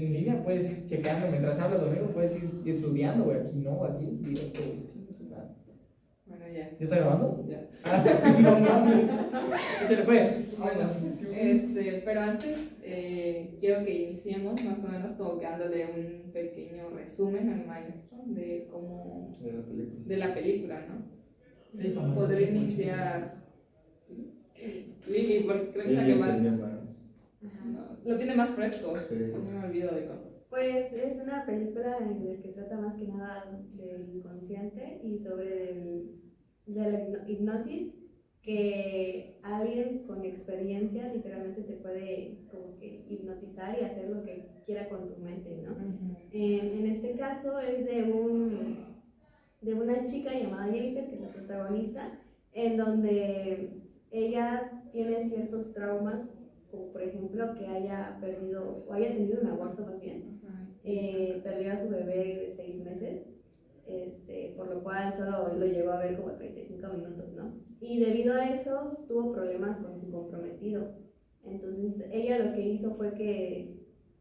en línea puedes ir checando mientras hablas lo mismo, puedes ir estudiando, güey. Aquí no, aquí es directo, güey. Bueno, ya. ¿Ya está grabando? Ya. No mames. Échale, pues. Bueno, pero antes quiero que iniciemos más o menos como que dándole un pequeño resumen al maestro de cómo... De la película, ¿no? Sí, para Podría no iniciar Lili, porque creo que es la que más... No, lo tiene más fresco, Sí. no me olvido de cosas. Pues es una película en la que trata más que nada del inconsciente y de la hipnosis, que alguien con experiencia literalmente te puede como que hipnotizar y hacer lo que quiera con tu mente, ¿no? En este caso es de una chica llamada Jennifer, que es la protagonista, en donde ella tiene ciertos traumas, como por ejemplo que haya perdido, o haya tenido un aborto más bien, perdió a su bebé de 6 meses, por lo cual solo lo llegó a ver como 35 minutos, ¿no? Y debido a eso tuvo problemas con su comprometido. Entonces ella lo que hizo fue que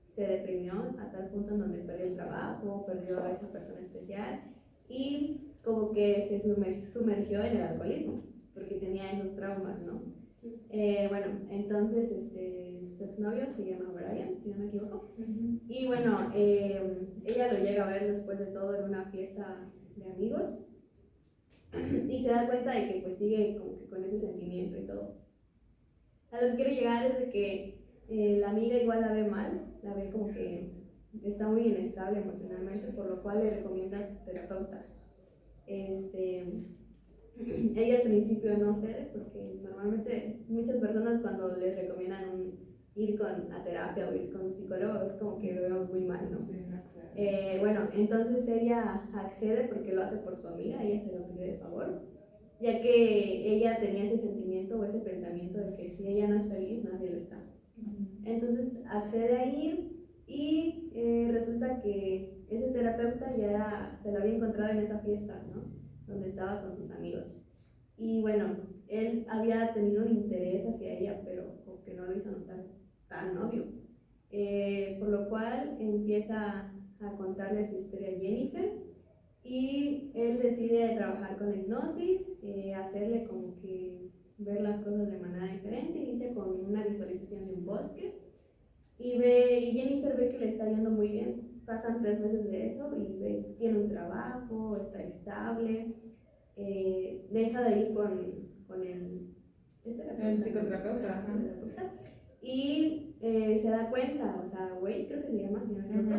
se deprimió a tal punto en donde perdió el trabajo, perdió a esa persona especial y como que se sumergió en el alcoholismo porque tenía esos traumas, ¿no? Bueno, entonces su exnovio se llama Brian, si no me equivoco. Y bueno, ella lo llega a ver después de todo en una fiesta de amigos y se da cuenta de que pues sigue como que con ese sentimiento y todo. A lo que quiero llegar es de que la amiga igual la ve mal, la ve como que está muy inestable emocionalmente, por lo cual le recomienda a su terapeuta. Ella al principio no cede porque normalmente muchas personas cuando les recomiendan ir a terapia o ir con un psicólogo es como que lo vemos muy mal, ¿no? Sí, accede. Bueno, entonces ella accede porque lo hace por su amiga, ella se lo pide de favor, ya que ella tenía ese sentimiento o ese pensamiento de que si ella no es feliz, nadie lo está. Entonces accede a ir y resulta que ese terapeuta se lo había encontrado en esa fiesta, ¿no? Donde estaba con sus amigos. Y bueno, él había tenido un interés hacia ella, pero como que no lo hizo notar tan obvio. Por lo cual empieza a contarle su historia a Jennifer y él decide trabajar con hipnosis, hacerle como que ver las cosas de manera diferente. Inicia con una visualización de un bosque y Jennifer ve que le está yendo muy bien. Pasan 3 meses de eso y tiene un trabajo, está estable, deja de ir con el psicoterapeuta. Y se da cuenta, o sea, Wade creo que se llama, si no me equivoco,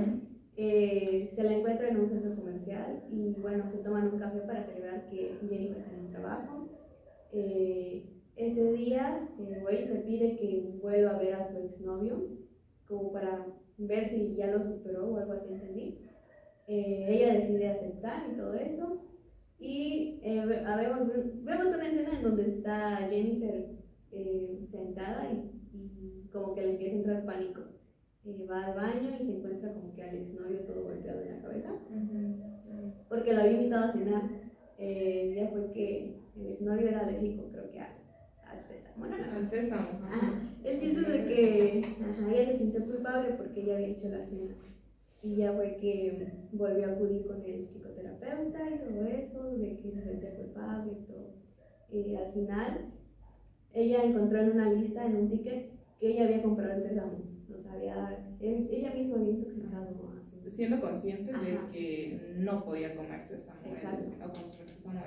se la encuentra en un centro comercial y bueno, se toman un café para celebrar que Jennifer tiene un trabajo. Ese día Wade le pide que vuelva a ver a su exnovio como para ver si ya lo superó o algo así, entendí. Ella decide aceptar y todo eso y vemos una escena en donde está Jennifer sentada y como que le empieza a entrar pánico. Va al baño y se encuentra como que al exnovio todo golpeado en la cabeza porque lo había invitado a cenar. Ya fue que el exnovio era alérgico, creo que al sésamo. Bueno, no. Al sésamo. El chiste es de que ella se sintió culpable porque ella había hecho la cena. Y ya fue que volvió a acudir con el psicoterapeuta y todo eso, de que se sentía culpable y todo. Al final, ella encontró en una lista, en un ticket, que ella había comprado el sésamo. O sea, ella misma había intoxicado. Siendo consciente de que no podía comer sésamo. Exacto. O consumir sésamo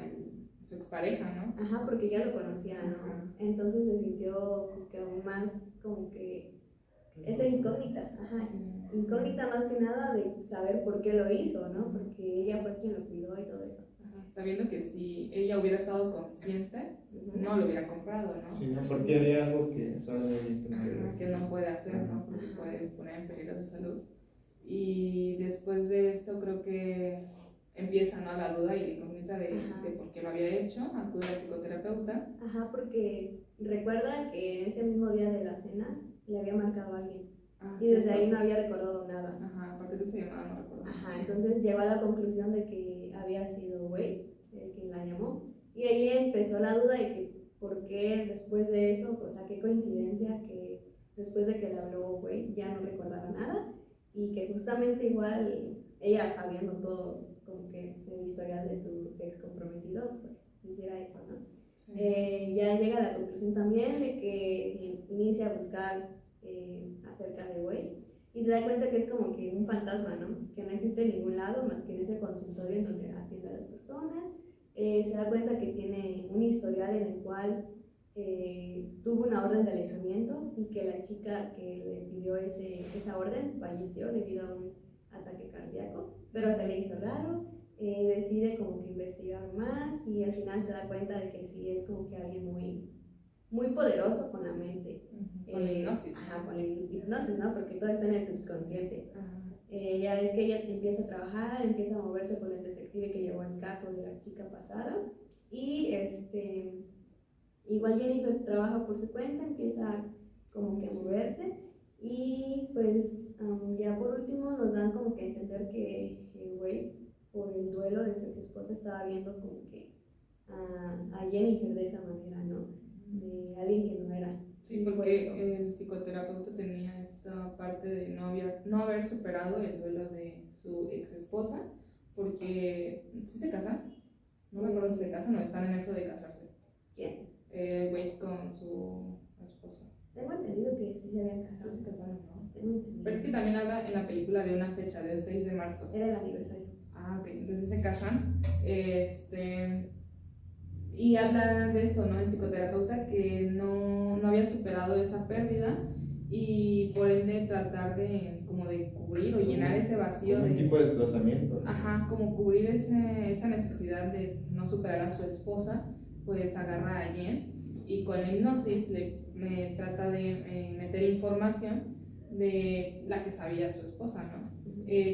su expareja, ¿no? Ajá, porque ya lo conocía, ¿no? Entonces se sintió que aún más como que esa incógnita, incógnita más que nada de saber por qué lo hizo, ¿no? Porque ella fue quien lo cuidó y todo eso. Sabiendo que si ella hubiera estado consciente, no lo hubiera comprado, ¿no? Sí, ¿no? Porque había algo que que no puede hacer, ¿no? Porque puede poner en peligro su salud. Y después de eso creo que empieza, ¿no?, la duda y la incógnita de por qué lo había hecho, acude al psicoterapeuta. Ajá, porque recuerda que ese mismo día de la cena le había marcado a alguien. Y desde ahí no había recordado nada. Aparte de esa llamada no recuerdo. Entonces llegó a la conclusión de que había sido Wade quien la llamó. Y ahí empezó la duda de que por qué después de eso, o sea, qué coincidencia que después de que le habló Wade ya no recordaba nada. y que justamente igual ella sabiendo todo como que el historial de su ex comprometido, pues hiciera eso, ¿no? Ya llega a la conclusión también de que inicia a buscar acerca de Wade y se da cuenta que es como que un fantasma, ¿no? Que no existe en ningún lado más que en ese consultorio en donde atiende a las personas. Se da cuenta que tiene un historial en el cual tuvo una orden de alejamiento y que la chica que le pidió esa orden falleció debido a un ataque cardíaco, pero se le hizo raro. Decide como que investigar más y al final se da cuenta de que sí es como que alguien muy, muy poderoso con la mente. Con la hipnosis. Ajá, con la hipnosis, ¿no? Porque todo está en el subconsciente. Ya ves que ella empieza a trabajar, empieza a moverse con el detective que llevó el caso de la chica pasada y igual Jennifer trabaja por su cuenta, empieza como que a moverse y pues ya por último nos dan como que a entender que Wade por el duelo de su esposa estaba viendo como que a Jennifer de esa manera, ¿no? De alguien que no era. Sí, porque el psicoterapeuta tenía esta parte de no haber superado el duelo de su ex esposa, porque ¿sí se casan? No me acuerdo si se casan o están en eso de casarse. ¿Quién? Wade con su esposa. Tengo entendido que sí se habían casado. Sí se casaron, ¿no? Tengo entendido. Pero es que también habla en la película de una fecha, del 6 de marzo. Era el aniversario. Ah, ok, entonces se casan. Y habla de eso, ¿no? El psicoterapeuta que no había superado esa pérdida y por ende tratar de como de cubrir o llenar ese vacío un tipo de desplazamiento, ¿no? Ajá, como cubrir esa necesidad de no superar a su esposa, pues agarra a Jen y con la hipnosis me trata de meter información de la que sabía su esposa, ¿no?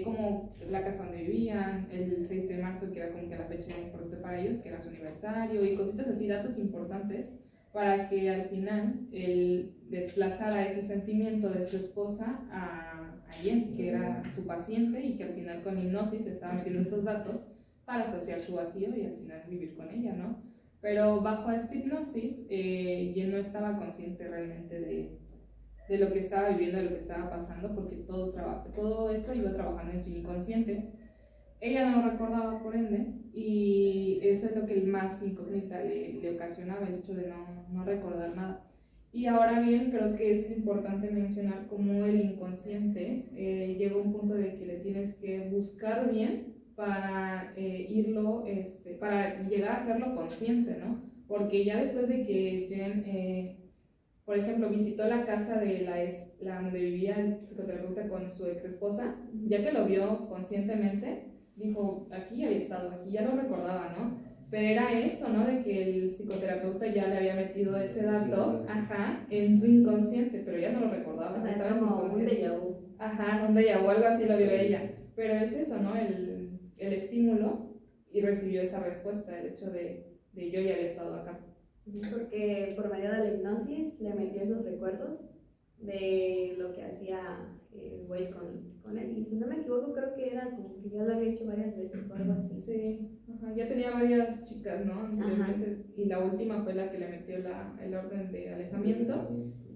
Como la casa donde vivían, el 6 de marzo, que era como que la fecha importante para ellos, que era su aniversario, y cositas así, datos importantes, para que al final él desplazara ese sentimiento de su esposa a Jen, que era su paciente, y que al final con hipnosis estaba metiendo estos datos para saciar su vacío y al final vivir con ella, ¿no? Pero bajo esta hipnosis, Jen no estaba consciente realmente de lo que estaba viviendo, de lo que estaba pasando, porque todo eso iba trabajando en su inconsciente. Ella no lo recordaba, por ende, y eso es lo que más incógnita le ocasionaba, el hecho de no recordar nada. Y ahora bien, creo que es importante mencionar cómo el inconsciente llega a un punto de que le tienes que buscar bien para para llegar a hacerlo consciente, ¿no? Porque ya después de que Jen por ejemplo, visitó la casa de la donde vivía el psicoterapeuta con su ex esposa, ya que lo vio conscientemente, dijo, aquí había estado, aquí ya lo recordaba, ¿no? Pero era eso, ¿no? De que el psicoterapeuta ya le había metido ese dato, ajá, en su inconsciente, pero ya no lo recordaba. O sea, estaba es en su como un inconsciente. déjà vu. Ajá, un déjà vu, algo así lo vio ella. Pero es eso, ¿no? El estímulo y recibió esa respuesta, el hecho de yo ya había estado acá. Porque por medio de la hipnosis le metió esos recuerdos de lo que hacía el güey con él. Y si no me equivoco, creo que era como que ya lo había hecho varias veces o algo así. Sí, ajá, ya tenía varias chicas, ¿no? Anteriormente, y la última fue la que le metió el orden de alejamiento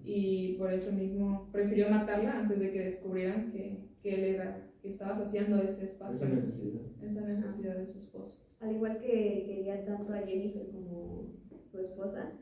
y por eso mismo prefirió matarla antes de que descubrieran que él era, que estaba saciando ese espacio, esa necesidad de su esposo. Al igual que quería tanto a Jennifer como su esposa,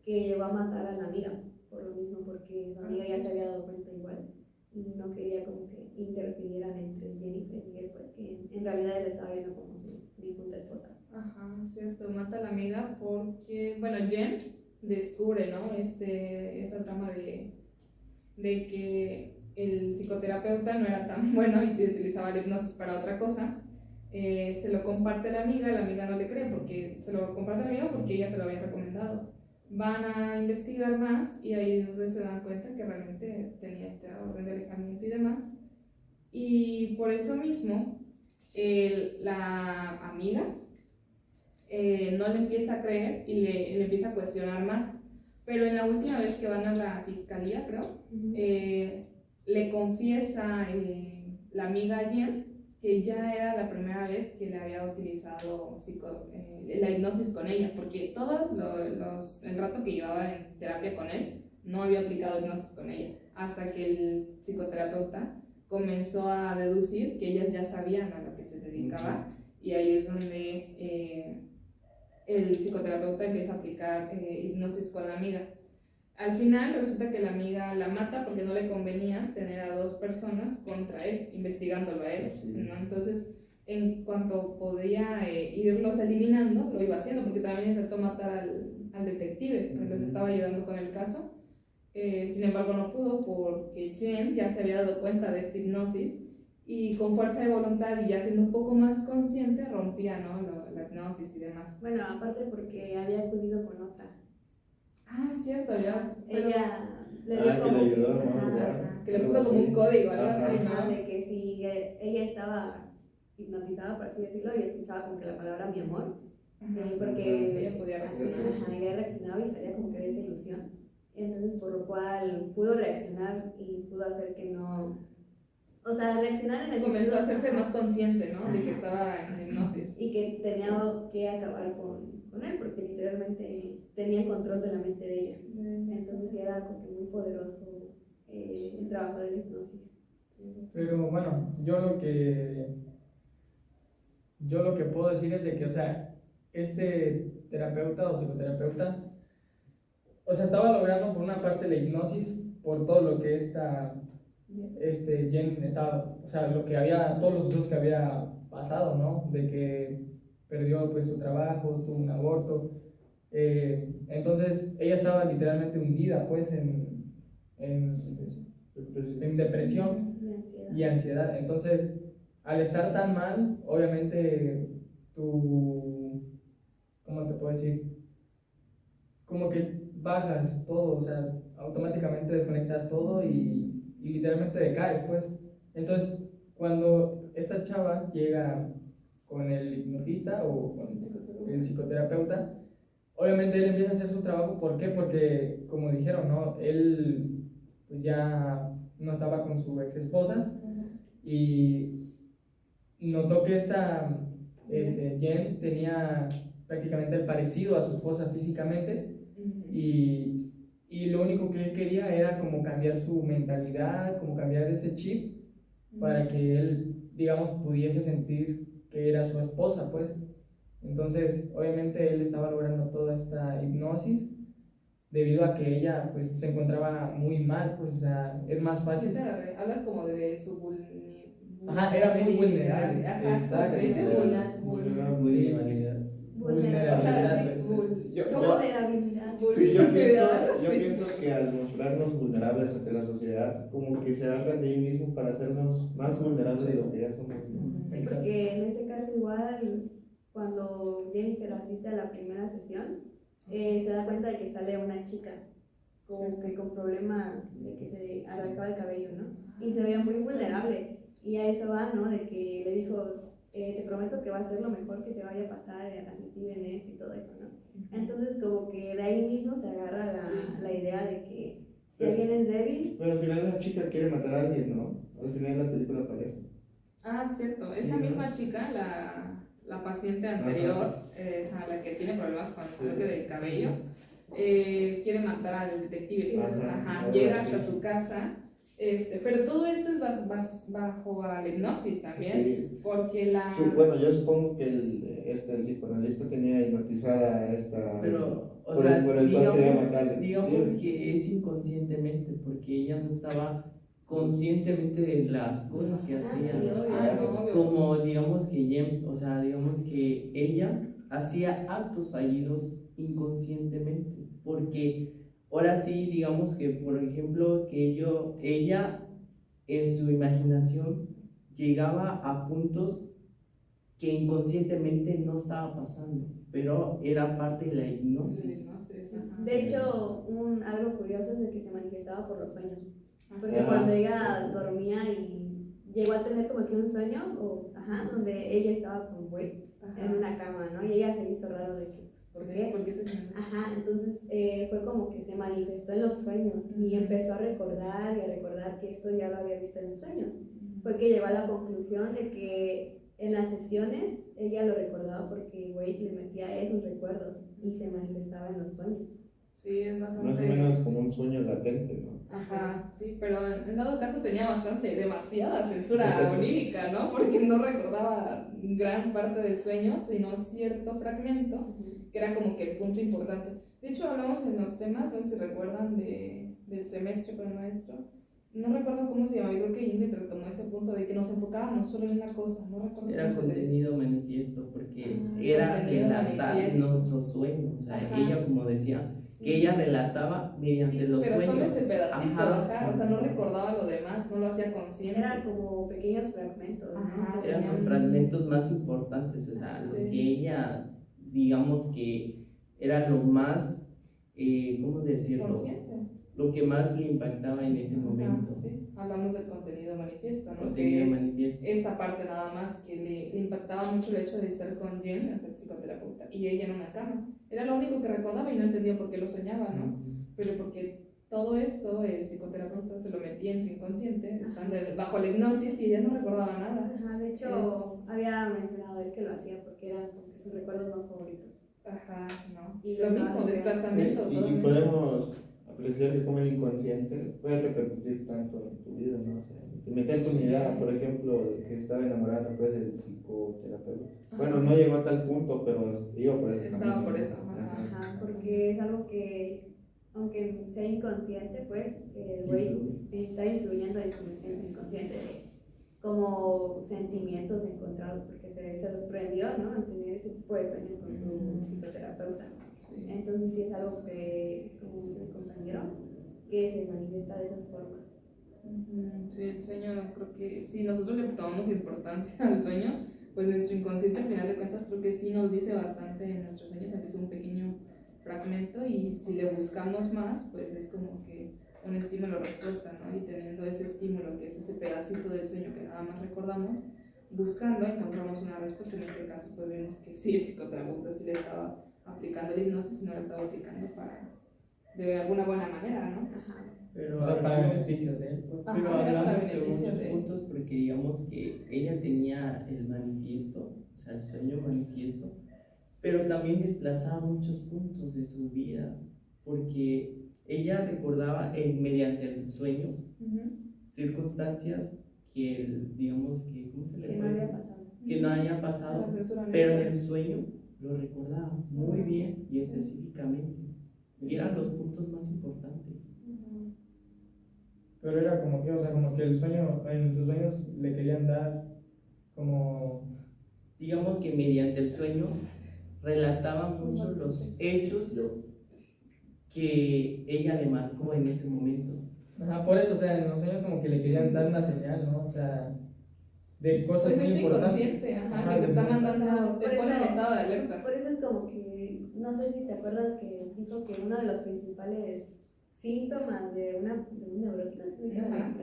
que llegó a matar a la amiga, por lo mismo, porque su amiga ya se había dado cuenta igual y no quería como que interfirieran entre Jennifer y él, pues que en realidad él estaba viendo como su difunta esposa. Ajá, cierto, mata a la amiga porque, bueno, Jen descubre, ¿no? Esta trama de que el psicoterapeuta no era tan bueno y utilizaba la hipnosis para otra cosa. Se lo comparte a la amiga no le cree porque se lo comparte a la amiga porque ella se lo había recomendado. Van a investigar más y ahí es donde se dan cuenta que realmente tenía esta orden de alejamiento y demás. Y por eso mismo, la amiga no le empieza a creer y le empieza a cuestionar más. Pero en la última vez que van a la fiscalía, creo, le confiesa la amiga a Jen que ya era la primera vez que le había utilizado la hipnosis con ella, porque el rato que llevaba en terapia con él, no había aplicado hipnosis con ella, hasta que el psicoterapeuta comenzó a deducir que ellas ya sabían a lo que se dedicaba, y ahí es donde el psicoterapeuta empieza a aplicar hipnosis con la amiga. Al final resulta que la amiga la mata porque no le convenía tener a 2 personas contra él, investigándolo a él, ¿no? Entonces, en cuanto podía irlos eliminando, lo iba haciendo, porque también intentó matar al detective que les estaba ayudando con el caso. Sin embargo, no pudo porque Jen ya se había dado cuenta de esta hipnosis, y con fuerza de voluntad y ya siendo un poco más consciente rompía, ¿no? la hipnosis y demás. Bueno, aparte porque había acudido con otra. Ah, cierto, ya. Ella le dio que como le ayudó, que, ¿no? ajá, Que le puso como un código, algo así, ajá, ¿no? de que si ella estaba hipnotizada, por así decirlo, y escuchaba como que la palabra mi amor, porque ella podía reaccionar. ajá, ella reaccionaba y salía como que de esa ilusión. Entonces, por lo cual pudo reaccionar y pudo hacer que no, o sea, reaccionar en el Comenzó a sentido, hacerse ajá, más consciente, ¿no? De que estaba en hipnosis. y que tenía que acabar con él, porque literalmente tenía el control de la mente de ella. Entonces sí era como que muy poderoso el trabajo de la hipnosis. Pero bueno, yo lo que puedo decir es de que, o sea, este terapeuta o psicoterapeuta, o sea, estaba logrando por una parte la hipnosis por todo lo que Jen estaba, o sea, todos los usos que había pasado, ¿no? De que perdió pues su trabajo, tuvo un aborto. Entonces ella estaba literalmente hundida pues en depresión y ansiedad. Entonces, al estar tan mal, obviamente ¿cómo te puedo decir? Como que bajas todo, o sea, automáticamente desconectas todo y literalmente decaes, pues. Entonces, cuando esta chava llega con el hipnotista o con el psicoterapeuta, obviamente él empieza a hacer su trabajo. ¿Por qué? Porque, como dijeron, ¿no? Él pues ya no estaba con su ex esposa y notó que Jen tenía prácticamente el parecido a su esposa físicamente, y lo único que él quería era como cambiar su mentalidad, como cambiar ese chip para que él, digamos, pudiese sentir que era su esposa, pues. Entonces, obviamente él estaba logrando toda esta hipnosis debido a que ella pues se encontraba muy mal, pues, o sea, es más fácil. Sí, te agarré. Hablas como de su Ajá, era muy vulnerable. Ajá, Exacto. se dice vulnerabilidad. Vulnerabilidad. O sea, sí, Vulnerabilidad. Sí, yo Sí. pienso que al mostrarnos vulnerables ante la sociedad, como que se hablan de ellos mismos para hacernos más vulnerables de lo que ya somos, ¿no? Sí, porque en este caso igual, cuando Jennifer asiste a la primera sesión, se da cuenta de que sale una chica como que con problemas de que se arrancaba el cabello, ¿no? Y se veía muy vulnerable. Y a eso va, ¿no? De que le dijo, te prometo que va a ser lo mejor que te vaya a pasar asistir en esto y todo eso, ¿no? Entonces como que de ahí mismo se agarra la idea de que si alguien es débil... Pero al final la chica quiere matar a alguien, ¿no? Al final la película aparece. Ah, cierto. Sí, Esa ¿no? misma chica, la paciente anterior, a la que tiene problemas con el corte del cabello, quiere matar al detective. Sí. Ajá. Llega hasta su casa. Pero todo esto es bajo la hipnosis también, Sí. porque Bueno, yo supongo que el psicoanalista tenía hipnotizada a esta... Pero, o por sea, el cual quería digamos, matarle. digamos Sí. que es inconscientemente, porque ella no estaba conscientemente de las cosas que hacía. sí, obvio. no, obvio. Como digamos que Jem, o sea, digamos que ella hacía actos fallidos inconscientemente, porque ahora sí, digamos que, por ejemplo, que ella en su imaginación llegaba a puntos que inconscientemente no estaba pasando, pero era parte de la hipnosis. De hecho, algo curioso es de que se manifestaba por los sueños. Porque Ajá. cuando ella dormía y llegó a tener como que un sueño, donde ella estaba con Wade en una cama, ¿no? Y ella se hizo raro de que, ¿por qué? ¿Por qué se siente? Ajá, entonces fue como que se manifestó en los sueños y empezó a recordar y a recordar que esto ya lo había visto en sueños. Fue que llegó a la conclusión de que en las sesiones ella lo recordaba porque Wade le metía esos recuerdos y se manifestaba en los sueños. Sí, es Más bastante... o menos como un sueño latente, ¿no? Ajá, sí, pero en dado caso tenía demasiada censura onírica, ¿no? Porque no recordaba gran parte del sueño, sino cierto fragmento, que era como que el punto importante. De hecho, hablamos en los temas, no sé si recuerdan, del semestre con el maestro. No recuerdo cómo se llama, yo creo que Ingrid retomó ese punto de que nos enfocábamos solo en una cosa, no recuerdo Era cómo se le... contenido manifiesto porque Ah, era contenido relatar manifiesto. nuestros sueños. O sea, Ajá. ella, como decía, Sí. que ella relataba mediante Sí, los pero sueños. solo ese pedacito, Ajá. o sea, no recordaba lo demás, no lo hacía consciente. Eran como pequeños fragmentos, ¿no? Ajá, Eran los fragmentos más importantes, o sea, lo Sí. que ella, digamos que era lo más, ¿cómo decirlo? Consciente. Lo que más le impactaba en ese momento. Ajá, sí. Hablamos del contenido manifiesto, ¿no? Contenido Que es manifiesto. esa parte nada más que le impactaba mucho el hecho de estar con Jen, o sea, el psicoterapeuta, y ella en una cama. Era lo único que recordaba y no entendía por qué lo soñaba, ¿no? Pero porque todo esto el psicoterapeuta se lo metía en su inconsciente, estando bajo la hipnosis, y ella no recordaba nada. Ajá, de hecho, había mencionado él que lo hacía porque eran como que sus recuerdos más favoritos. Ajá, no. Y Lo mismo, no, desplazamiento. Y totalmente. podemos apreciar que como el inconsciente puede repercutir tanto en tu vida, ¿no? O sea, te meter tu idea, por ejemplo, de que estaba enamorada pues del psicoterapeuta. Ajá. Bueno, no llegó a tal punto, pero iba por ese Estaba camino, por ¿no? eso, ajá. Ajá, porque es algo que, aunque sea inconsciente, pues, el güey está influyendo en su inconsciente de como sentimientos encontrados, porque se sorprendió, ¿no? En tener ese tipo de sueños con su psicoterapeuta. Sí. Entonces sí es algo que, como dice mi compañero, que se manifiesta de esas formas. Sí, el sueño, creo que si nosotros le tomamos importancia al sueño, pues nuestro inconsciente al final de cuentas creo que sí nos dice bastante en nuestros sueños, aunque es un pequeño fragmento, y si le buscamos más, pues es como que un estímulo-respuesta, ¿no? Y teniendo ese estímulo, que es ese pedacito del sueño que nada más recordamos, buscando encontramos una respuesta. En este caso pues vimos que sí, el psicoterapeuta sí le estaba aplicando la hipnosis y no la estaba aplicando de alguna buena manera, ¿no? Ajá. Pero O sea, para hablamos- beneficio de él, pues. Ajá, Pero era para hablamos de beneficio muchos de él. puntos porque digamos que ella tenía el manifiesto, o sea, el sueño manifiesto, pero también desplazaba muchos puntos de su vida porque ella recordaba mediante el sueño circunstancias que, digamos que, ¿cómo se le Que no puede había decir? pasado. Que no haya pasado, Asesoramiento. pero en el sueño lo recordaba muy bien y específicamente. Y eran los puntos más importantes. Pero era como que, o sea, como que el sueño, en sus sueños le querían dar como... Digamos que mediante el sueño relataba mucho los hechos que ella le marcó en ese momento. Ajá, por eso, o sea, en los sueños como que le querían dar una señal, ¿no? O sea, de cosas Pues muy es importantes. inconsciente, ajá, Ajá, que te está de- mandando, te Por pone en eso- estado de alerta. Por eso es como que, no sé si te acuerdas que dijo que uno de los principales síntomas de un neurótico Ajá.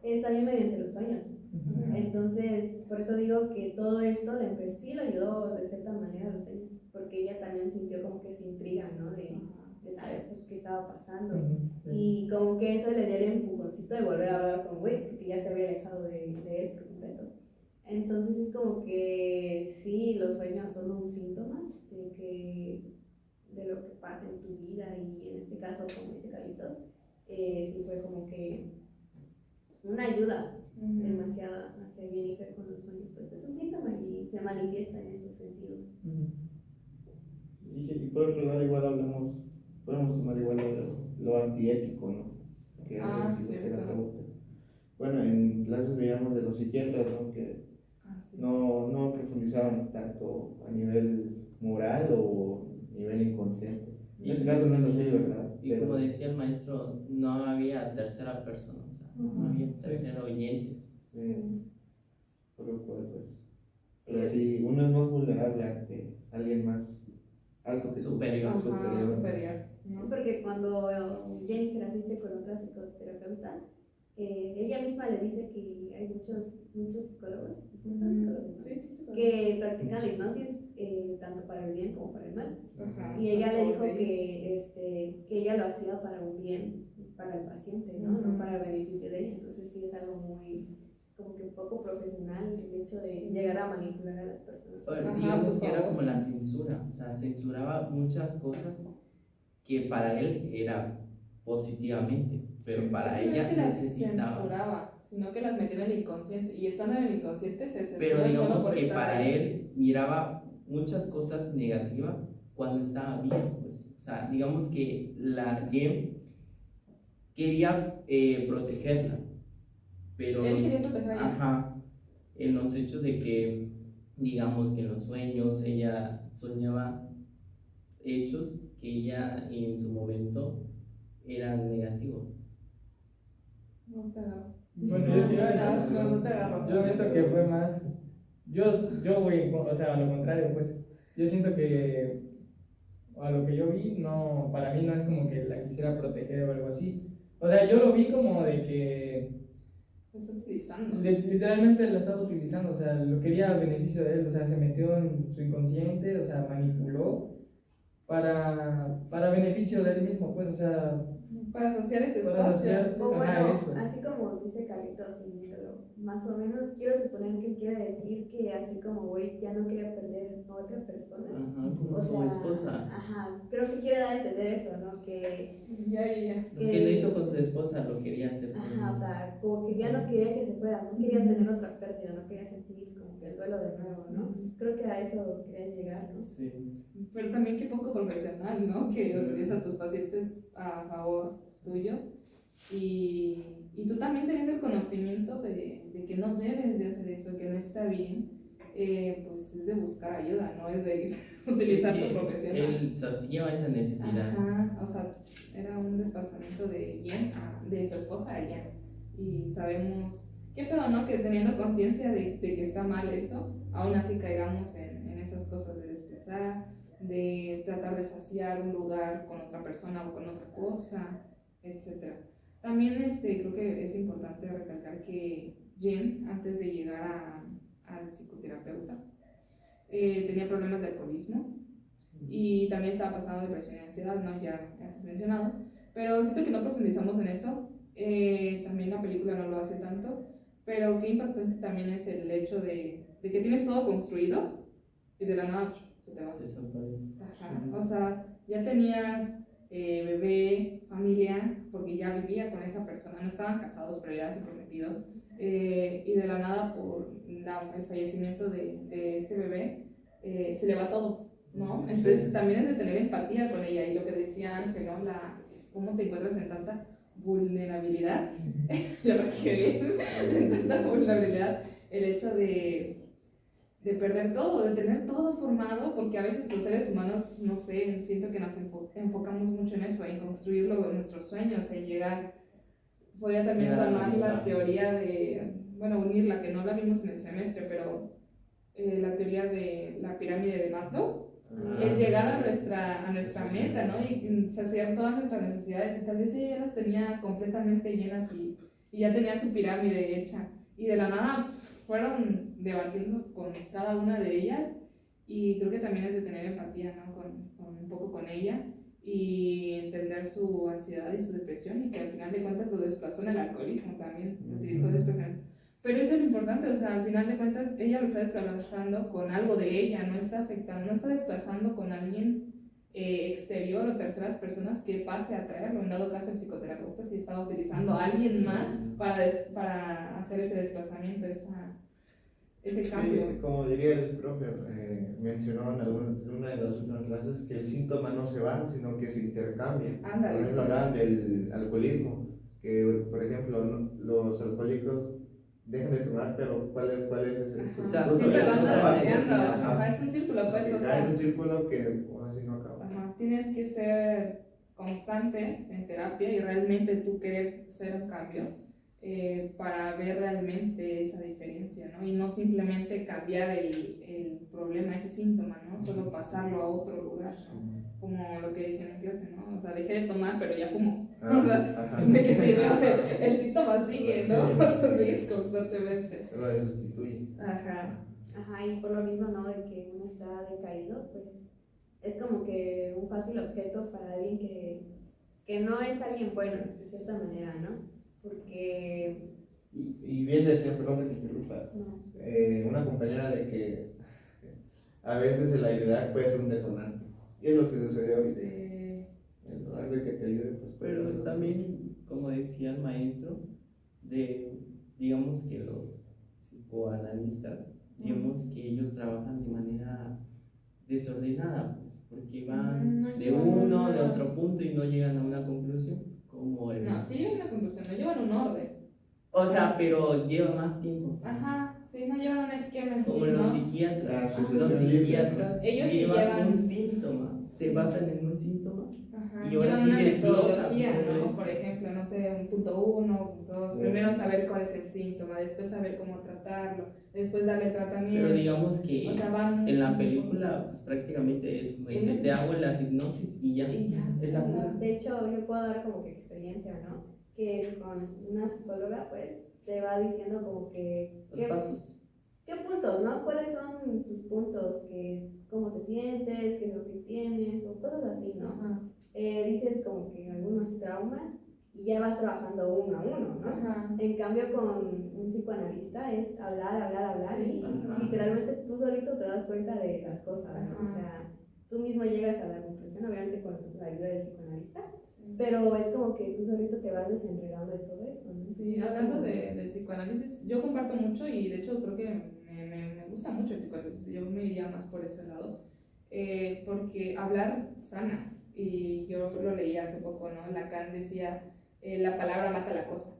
es también mediante los sueños. Ujú. Entonces, por eso digo que todo esto sí le ayudó de cierta manera a los sueños, porque ella también sintió como que se intriga, ¿no? De saber pues qué estaba pasando. Ujú, sí. Y como que eso le dio el empujoncito de volver a hablar con Will, porque ya se había alejado de él por completo. Entonces es como que sí, los sueños son un síntoma de lo que pasa en tu vida, y en este caso, como dice Carlitos, sí fue como que una ayuda demasiada hacia Jennifer con los sueños. Pues es un síntoma y se manifiesta en esos sentidos. Ujú. Y por otro lado, igual podemos tomar igual lo antiético, ¿no? Que es el cierto. psicoterapeuta. Bueno, en clases veíamos de los psiquiatras, ¿no? Que no profundizaban tanto a nivel moral o nivel inconsciente. En este caso no es así, ¿verdad? Y como decía el maestro, no había tercera persona, o sea, no había tercer oyentes. Sí, por lo cual, pues. Sí, Pero sí, uno es más vulnerable ante alguien más alto que tú. Superior. Ajá, Superior. superior. Sí, porque cuando Jennifer asiste con otra psicoterapeuta, ella misma le dice que hay muchos psicólogos, ¿no son psicólogos? Sí, sí, Que practican la hipnosis tanto para el bien como para el mal. Ajá. Y ella le dijo Favor de ellos. que ella lo hacía para un bien para el paciente, ¿no? No para beneficio de ella. Entonces sí es algo muy, como que un poco profesional el hecho de llegar a manipular a las personas. Bueno, Ajá, digamos por que era favor. como la censura, o sea, censuraba muchas cosas que para él era positivamente. pero Sí. para Es que no ella es que las necesitaba. censuraba, sino que las metía en el inconsciente. Y estando en el inconsciente se censuran Pero solo digamos por que estar para ahí. él miraba muchas cosas negativas cuando estaba bien, pues. O sea, digamos que la Jem quería protegerla, pero Él quería proteger a ella. ajá, en los hechos de que, digamos que en los sueños ella soñaba hechos que ella en su momento eran negativos. No te agarro. Bueno, No, es que no te agarro. yo siento que fue más. Yo voy, o sea, a lo contrario, pues. Yo siento que, a lo que yo vi, no, para mí no es como que la quisiera proteger o algo así. O sea, yo lo vi como de que Lo está utilizando. literalmente lo estaba utilizando, o sea, lo quería al beneficio de él, o sea, se metió en su inconsciente, o sea, manipuló para beneficio de él mismo, pues, o sea, Para saciar ese para espacio. saciar, O ajá, bueno, eso. así como dice Carlitos, siguiéndolo, más o menos quiero suponer que quiere decir que así como güey ya no quería perder a otra persona. Ajá, como O su sea, esposa. ajá, creo que quiere dar a entender eso, ¿no? Que, Ya. Lo que lo hizo con su esposa lo quería hacer con ajá, o ella. sea, como que ya no quería que se fuera, no quería tener otra pérdida, no quería sentir como que el duelo de nuevo, ¿no? Creo que a eso querías llegar, ¿no? Sí. Pero también qué poco profesional, ¿no? Que utiliza a tus pacientes a favor tuyo. Y tú también teniendo el conocimiento de que no debes de hacer eso, que no está bien, pues es de buscar ayuda, no es de utilizar tu profesional. Él saciaba esa necesidad. Ajá, o sea, era un desplazamiento de Jen, de su esposa a Jen. Y sabemos, qué feo, ¿no? Que teniendo conciencia de que está mal eso, aún así caigamos en esas cosas de desplazar, de tratar de saciar un lugar con otra persona o con otra cosa, etc. También creo que es importante recalcar que Jen, antes de llegar al psicoterapeuta, tenía problemas de alcoholismo y también estaba pasando depresión y ansiedad, ¿no? Ya antes mencionado, pero siento que no profundizamos en eso, también la película no lo hace tanto, pero qué impactante también es el hecho de que tienes todo construido y de la nada se te va. Desaparece. Ajá, o sea, ya tenías bebé, familia, porque ya vivía con esa persona, no estaban casados, pero ya era su prometido, y de la nada por el fallecimiento de este bebé, se le va todo, ¿no? Entonces también es de tener empatía con ella, y lo que decía Ángel, ¿no? ¿Cómo te encuentras en tanta vulnerabilidad? Yo lo quiero en tanta vulnerabilidad, el hecho de perder todo, de tener todo formado, porque a veces los seres humanos, no sé, siento que nos enfocamos mucho en eso, en construirlo, en nuestros sueños, en llegar. Podría también Llegar a la tomar la meta. teoría bueno, unirla, que no la vimos en el semestre, pero la teoría de la pirámide de Maslow, el llegar a nuestra meta, ¿no? Y saciar todas nuestras necesidades, y tal vez ella ya las tenía completamente llenas y ya tenía su pirámide hecha, y de la nada fueron debatiendo con cada una de ellas, y creo que también es de tener empatía, ¿no? Un poco con ella, y entender su ansiedad y su depresión, y que al final de cuentas lo desplazó en el alcoholismo también, utilizó depresión. Pero eso es lo importante, o sea, al final de cuentas ella lo está desplazando con algo de ella, no está afectando, no está desplazando con alguien exterior o terceras personas que pase a traerlo. En dado caso el psicoterapeuta sí estaba utilizando a alguien más para hacer ese desplazamiento, ese cambio. Sí, como diría el profe, mencionó en una de las últimas clases que el síntoma no se va, sino que se intercambia. Ándale. Por ejemplo, hablaban del alcoholismo, que por ejemplo los alcohólicos dejan de tomar, pero ¿cuál es ese? Ajá. O sea, Siempre lo no andan va a asociando. funcionar. Ajá, es un círculo, pues. O Es sea, un círculo que aún así no acaba. ajá, tienes que ser constante en terapia y realmente tú querer hacer un cambio para ver realmente esa diferencia, ¿no? Y no simplemente cambiar el problema, ese síntoma, ¿no? Solo pasarlo a otro lugar, ¿no? Como lo que decían en clase, ¿no? O sea, dejé de tomar, pero ya fumo. O sea, ¿de qué sirve? El síntoma sigue, ¿no? O sea, sigues constantemente. Solo le sustituye. Ajá. Ajá, y por lo mismo, ¿no? De que uno está decaído, pues es como que un fácil objeto para alguien que no es alguien bueno, de cierta manera, ¿no? Porque... Y bien decía, perdón que te interrumpa, No. una compañera de que a veces el ayudar puede ser un detonante. Y es lo que sucedió ahorita. Sí. En lugar de que te ayude, pues puede Pero ser también, como decía el maestro, digamos que los psicoanalistas, digamos que ellos trabajan de manera desordenada, pues, porque van No de llevan uno, de una- otro punto y no llegan a una conclusión, como el... No, sí llevan una conclusión, no llevan un orden. O sea, pero lleva más tiempo. Ajá, sí, no llevan un esquema en sí, Como los ¿no? psiquiatras. La Los asociación libre, psiquiatras Ellos sí llevan llevan- un síntoma, se basan en un síntoma. Ajá, Y ahora llevan sí una desglosan metodología, todo ¿no? eso. Por ejemplo, no sé, un punto 1, punto 2, Sí. primero saber cuál es el síntoma, después saber cómo tratarlo, después darle tratamiento. Pero digamos que O sea, van en la película pues, prácticamente es como de que te hago las hipnosis y ya. Y ya. Es la cura. De hecho, yo puedo dar como que experiencia, ¿no? Que con una psicóloga, pues, te va diciendo como que... Los pasos. ¿Qué puntos, no? ¿Cuáles son tus puntos? ¿Cómo te sientes? ¿Qué es lo que tienes? O cosas así, ¿no? Ajá, Dices como que algunos traumas y ya vas trabajando uno a uno, ¿no? ajá. En cambio, con un psicoanalista es hablar Sí, y ajá. literalmente tú solito te das cuenta de las cosas, ¿no? Ajá. O sea, tú mismo llegas a la conclusión, obviamente con la ayuda del psicoanalista, Sí. pero es como que tú solito te vas desenredando de todo eso, ¿no? Sí, hablando del psicoanálisis, yo comparto mucho y de hecho creo que me gusta mucho el psicoanálisis, yo me iría más por ese lado, porque hablar sana, y yo lo leí hace poco, ¿no? Lacan decía, la palabra mata la cosa,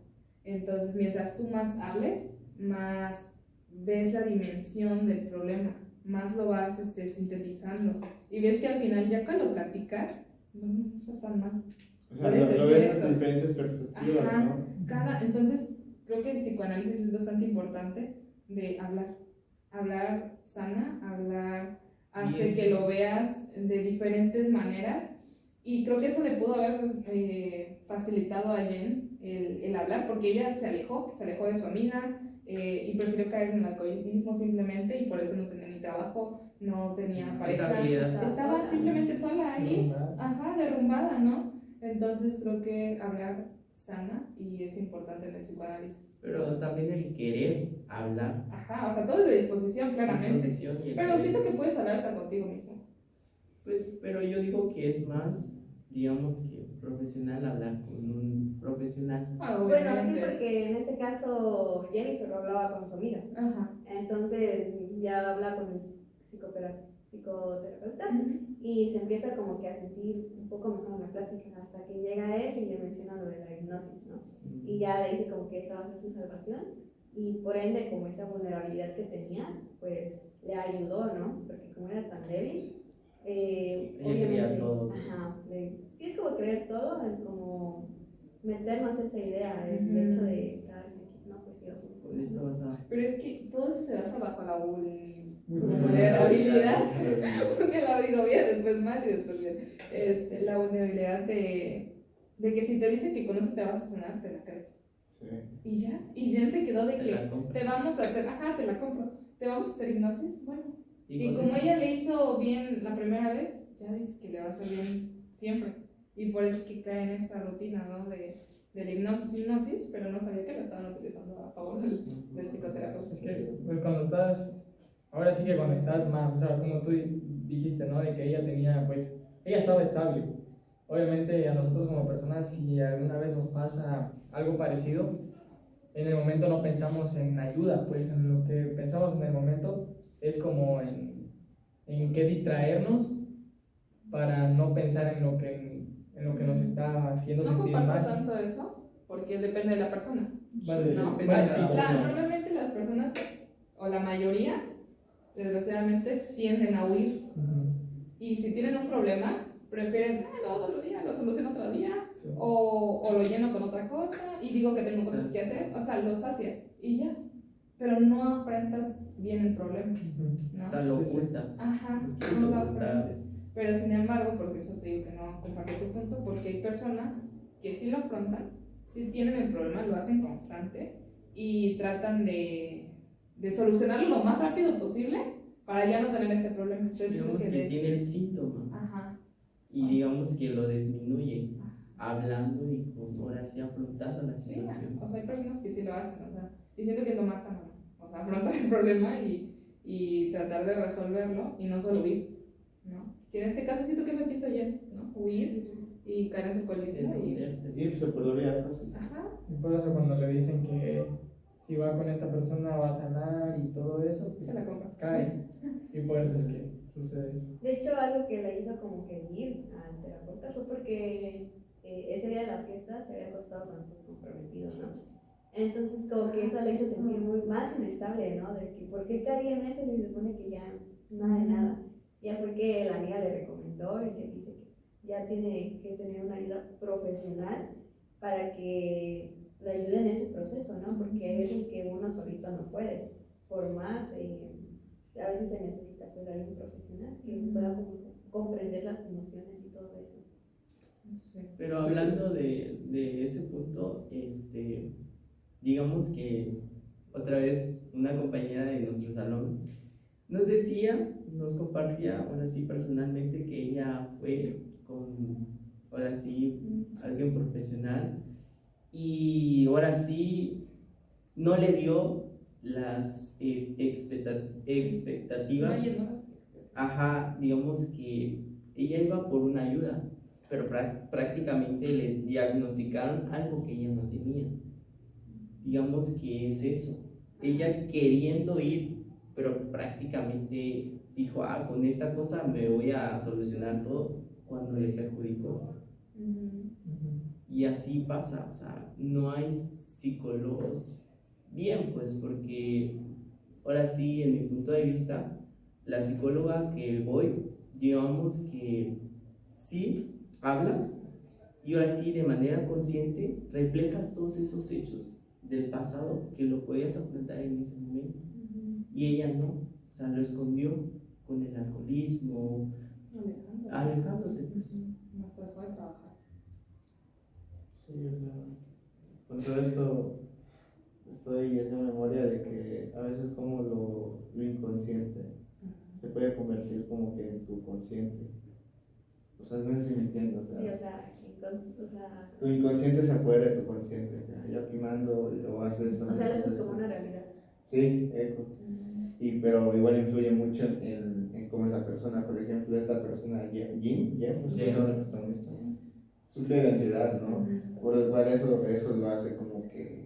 entonces mientras tú más hables, más ves la dimensión del problema, más lo vas sintetizando, y ves que al final ya cuando platicas, no está tan mal. O sea, Puedes lo decir ves eso. desde diferentes perspectivas, Ajá. ¿no? Entonces, creo que el psicoanálisis es bastante importante de hablar sana, hablar hace Bien. que lo veas de diferentes maneras, y creo que eso le pudo haber facilitado a Jen el hablar, porque ella se alejó de su amiga y prefirió caer en el alcoholismo simplemente, y por eso no tenía ni trabajo, no tenía pareja, Estabilidad. estaba simplemente sola ahí, Derrumbada. ajá, derrumbada, ¿no? Entonces creo que hablar sana y es importante en el psicoanálisis. Pero también el querer hablar. Ajá, o sea, todo es de disposición, claramente. Disposición y el Pero querer. siento que puedes hablar hasta contigo mismo. Pues, pero yo digo que es más, digamos que profesional hablar con un profesional. Ah, Bueno, sí, obviamente. porque en este caso Jennifer lo hablaba con su amiga, Ajá. entonces ya habla con el psicoterapeuta y se empieza como que a sentir un poco mejor en la plática hasta que llega él y le menciona lo de la hipnosis, ¿no? Y ya le dice como que esa va a ser su salvación y por ende como esa vulnerabilidad que tenía, pues le ayudó, ¿no? Porque como era tan débil, creía todo. ajá, sí es como creer todo, es como meternos esa idea, el Ujú. hecho de estar aquí, no, pues sí, Con esto vas a... Pero es que todo eso se basa bajo la Vulnerabilidad. vulnerabilidad. Porque lo digo bien, después mal y después bien. La vulnerabilidad de que si te dicen que con eso te vas a sanar, te la crees. Sí. Y ya. Y Jen se quedó de Te que la compras. te vamos a hacer, ajá, te la compro. Te vamos a hacer hipnosis. Bueno. Y con como eso- ella le hizo bien la primera vez, ya dice que le va a hacer bien siempre. Y por eso es que cae en esta rutina, ¿no? De la hipnosis, pero no sabía que la estaban utilizando a favor del psicoterapeuta. Es que, pues cuando estás, ahora sí que cuando estás más, o sea, como tú dijiste, ¿no? De que ella tenía, pues, ella estaba estable. Obviamente a nosotros como personas, si alguna vez nos pasa algo parecido, en el momento no pensamos en ayuda, pues en lo que pensamos en el momento es como en qué distraernos para no pensar en lo que nos está haciendo No sentir comparto mal. tanto eso, porque depende de la persona. Vale, No, depende bueno, de cada uno. normalmente las personas, o la mayoría, desgraciadamente, tienden a huir. Ujú. Y si tienen un problema, prefieren, otro día, lo soluciono otro día, Sí. o lo lleno con otra cosa y digo que tengo cosas que hacer, o sea, lo sacias y ya. Pero no afrentas bien el problema, Ujú. ¿no? O sea, lo Sí, sí. ocultas. Ajá, Quieres no lo ocultar. afrontes. Pero sin embargo, porque eso te digo que no comparto tu punto, porque hay personas que sí lo afrontan, sí tienen el problema, lo hacen constante y tratan de solucionarlo lo más rápido posible para ya no tener ese problema. Entonces, Digamos siento que tiene el síntoma Ajá. y digamos que lo disminuye hablando y con, ahora sí afrontando la Sí, situación. o sea, hay personas que sí lo hacen, o sea, y siento que es lo más sano, ¿no? O sea, afrontar el problema y tratar de resolverlo y no solo huir, ¿no? Que en este caso siento que es lo que hizo ayer, ¿no? Huir y cae en su alcoholismo y... Esconderse. Irse por la vía fácil. Ajá. Y por eso cuando le dicen que si va con esta persona va a sanar y todo eso, pues Se la compra. cae. Y por eso es que sucede eso. De hecho, algo que le hizo como que ir al terapeuta fue porque ese día de la fiesta se había acostado con su comprometido, ¿no? Entonces como que eso le hizo sentir muy más inestable, ¿no? De que ¿por qué caía en eso si se supone que ya nada de nada? Ya fue que la amiga le recomendó y le dice que ya tiene que tener una ayuda profesional para que le ayude en ese proceso, ¿no? Porque hay veces que uno solito no puede, por más, a veces se necesita pues de alguien profesional que pueda como comprender las emociones y todo eso. Sí. Pero hablando de ese punto, digamos que otra vez una compañera de nuestro salón nos decía, nos compartía, ahora sí personalmente, que ella fue con, ahora sí, alguien profesional y ahora sí no le dio las expectativas. No llenó las expectativas. Ajá, digamos que ella iba por una ayuda, pero prácticamente le diagnosticaron algo que ella no tenía. Digamos que es eso. Ella queriendo ir, pero prácticamente dijo, con esta cosa me voy a solucionar todo, cuando le perjudicó. Y así pasa, o sea, no hay psicólogos bien, pues, porque ahora sí, en mi punto de vista, la psicóloga que voy, digamos que sí hablas y ahora sí, de manera consciente, reflejas todos esos hechos del pasado que lo podías afrontar en ese momento. Y ella no, o sea, lo escondió con el alcoholismo, alejándose, pues. Hasta dejó de trabajar. Sí, con todo esto estoy haciendo memoria de que a veces como lo inconsciente se puede convertir como que en tu consciente. O sea, no sé si me entiendes, o sea, Sí, o sea, tu inconsciente se apodera de tu consciente. Ya primando lo haces. o sea, eso es como una realidad. Sí, eco. Pero igual influye mucho en cómo es la persona. Por ejemplo, esta persona, Jim, el protagonista, sufre de ansiedad, ¿no? Por lo cual eso lo hace como que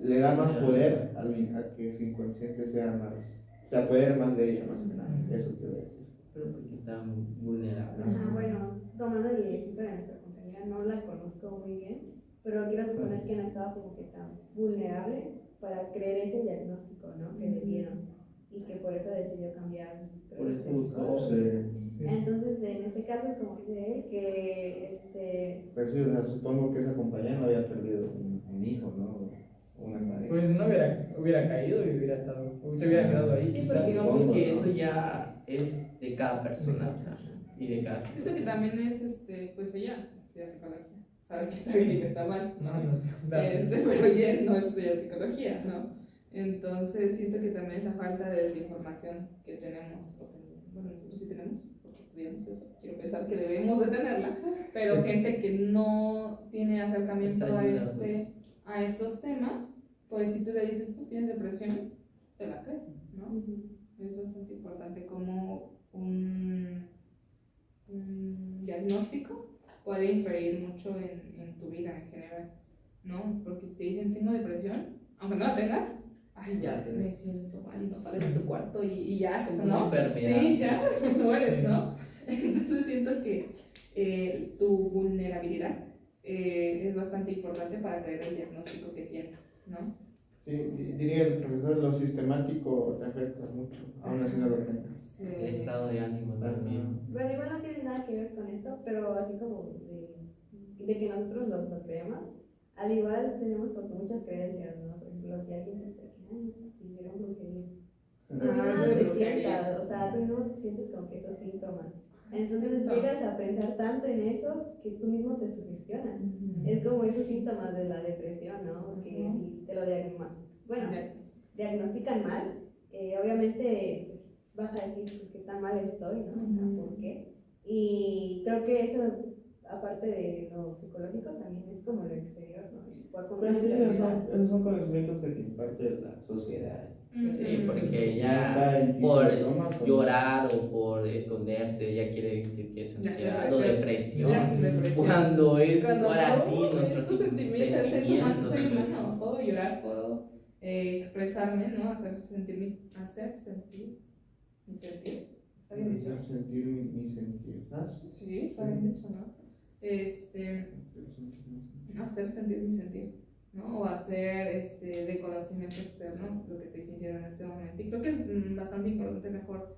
le da más poder a que su inconsciente sea más, se apodere más de ella, más que nada. Eso te voy a decir. Pero porque está muy vulnerable. Bueno, tomando el ejemplo de nuestra compañera, no la conozco muy bien, pero quiero suponer que no estaba como que tan vulnerable para creer ese diagnóstico, ¿no? Que le dieron y que por eso decidió cambiar. Por eso buscó. Entonces, en este caso es como dice él, que Pero sí, o sea, supongo que esa compañía no había perdido un hijo, ¿no? O una pareja. Pues no hubiera caído y hubiera estado, se hubiera quedado ahí. Sí, Quizás digamos supongo, que ¿no? eso ya es de cada persona, o sea, y de cada Siento que situación. también es, pues ella estudia psicología, sabe que está bien y que está mal, ¿no? Pero ella no estudia psicología, ¿no? Entonces siento que también es la falta de desinformación que tenemos, bueno, nosotros sí tenemos, porque estudiamos eso, quiero pensar que debemos de tenerla, pero gente que no tiene acercamiento Esa a, ayuda, pues. a estos temas, pues si tú le dices, tú tienes depresión, te la cree, ¿no? Es bastante importante como un diagnóstico puede inferir mucho en tu vida en general, ¿no? Porque si te dicen tengo depresión, aunque no la tengas, ay, ya me siento mal y no sales de tu cuarto y ya, Como ¿no? una enfermedad. Sí, ya mueres, ¿no? Entonces siento que tu vulnerabilidad es bastante importante para creer el diagnóstico que tienes, ¿no? Sí, diría el profesor, lo sistemático te afecta mucho, aún así no lo tengas. Sí. El estado de ánimo también. bueno, igual no tiene nada que ver con esto, pero así como de que nosotros lo creemos, al igual tenemos como muchas creencias, ¿no? Por ejemplo, si alguien dice que hicieron brujería, tú Ah, mismo de te brujería. sientas, o sea, tú mismo sientes como que esos síntomas. Entonces Exacto. llegas a pensar tanto en eso que tú mismo te sugestionas. Es como esos síntomas de la depresión, ¿no? Que si te lo diagnostican mal, obviamente pues, vas a decir pues, qué tan mal estoy, ¿no? O sea, ¿por qué? Y creo que eso, aparte de lo psicológico, también es como lo exterior, ¿no? Pues sí, esos son conocimientos que te imparte la sociedad, Sí, porque Ya ya está el por síntomas, ¿o no? llorar o por esconderse ya quiere decir que es Ya, ansiedad o depresión. depresión. Cuando es Cuando ahora no, sí nuestros estos sentimientos, sentimientos. soy Pues, humano, puedo llorar, puedo expresarme, ¿no? Hacer sentir mi sentir. ¿Está bien dicho? Hacer sentir mi sentir. Ah, sí. Sí, está bien dicho, ¿no? Hacer sentir mi sentir, ¿no? O hacer de conocimiento externo lo que estoy sintiendo en este momento. Y creo que es bastante importante mejor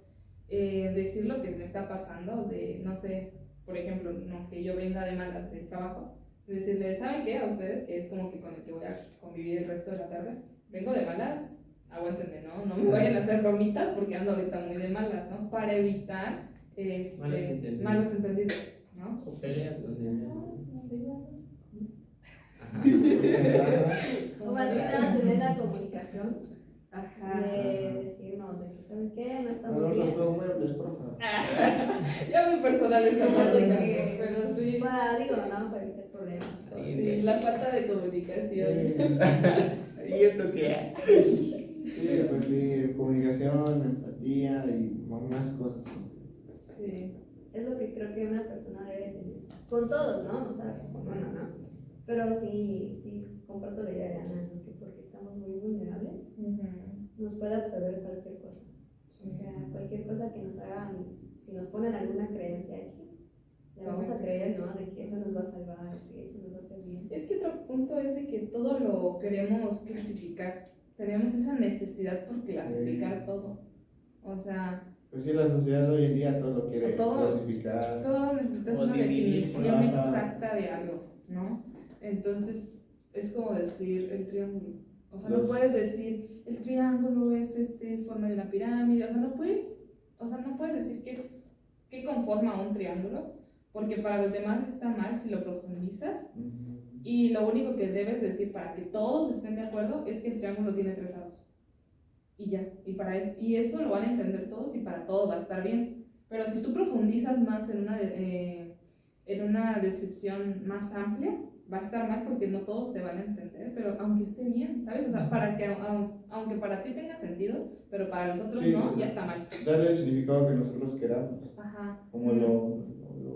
decir lo que me está pasando, de, no sé, por ejemplo, no, que yo venga de malas del trabajo, decirle, ¿saben qué? A ustedes, que es como que con el que voy a convivir el resto de la tarde, vengo de malas, aguántenme, ¿no? No me vayan a hacer bromitas porque ando ahorita muy de malas, ¿no? Para evitar malos entendidos, ¿no? o peleas donde O más que nada tener la comunicación Ajá. de decirnos de que, ¿saben qué? No A estamos los bien. dos muebles, por favor. Ya muy personal esta plática, Que- pero sí. Bueno, digo, no, para evitar problemas. Sí, la falta de comunicación. ¿Y esto qué? Sí, pues sí, comunicación, empatía y más cosas. Sí. Es lo que creo que una persona debe tener. Con todos, ¿no? O sea, con uno, ¿no? Pero sí, comparto la idea de Ana, ¿no? Que porque estamos muy vulnerables, nos puede absorber cualquier cosa. O sea, cualquier cosa que nos hagan, si nos ponen alguna creencia aquí, le vamos a creer, ¿no? De que eso nos va a salvar, que eso nos va a hacer bien. Es que otro punto es de que todo lo queremos clasificar. Tenemos esa necesidad por clasificar todo. O sea, Pues sí, la sociedad hoy en día todo lo quiere Todo- clasificar. todo necesitas O una dividir, definición ajá. exacta de algo, ¿no? Entonces, es como decir el triángulo. O sea, no puedes decir el triángulo es forma de una pirámide. O sea, no puedes decir qué conforma un triángulo, porque para los demás está mal si lo profundizas. Y lo único que debes decir para que todos estén de acuerdo es que el triángulo tiene 3 lados. Y ya, y eso lo van a entender todos y para todo va a estar bien. Pero si tú profundizas más en una descripción más amplia, va a estar mal porque no todos te van a entender, pero aunque esté bien, ¿sabes? O sea, para que, aunque para ti tenga sentido, pero para los otros Sí, no, o sea, ya está mal. Darle el significado que nosotros queramos, Ajá. como lo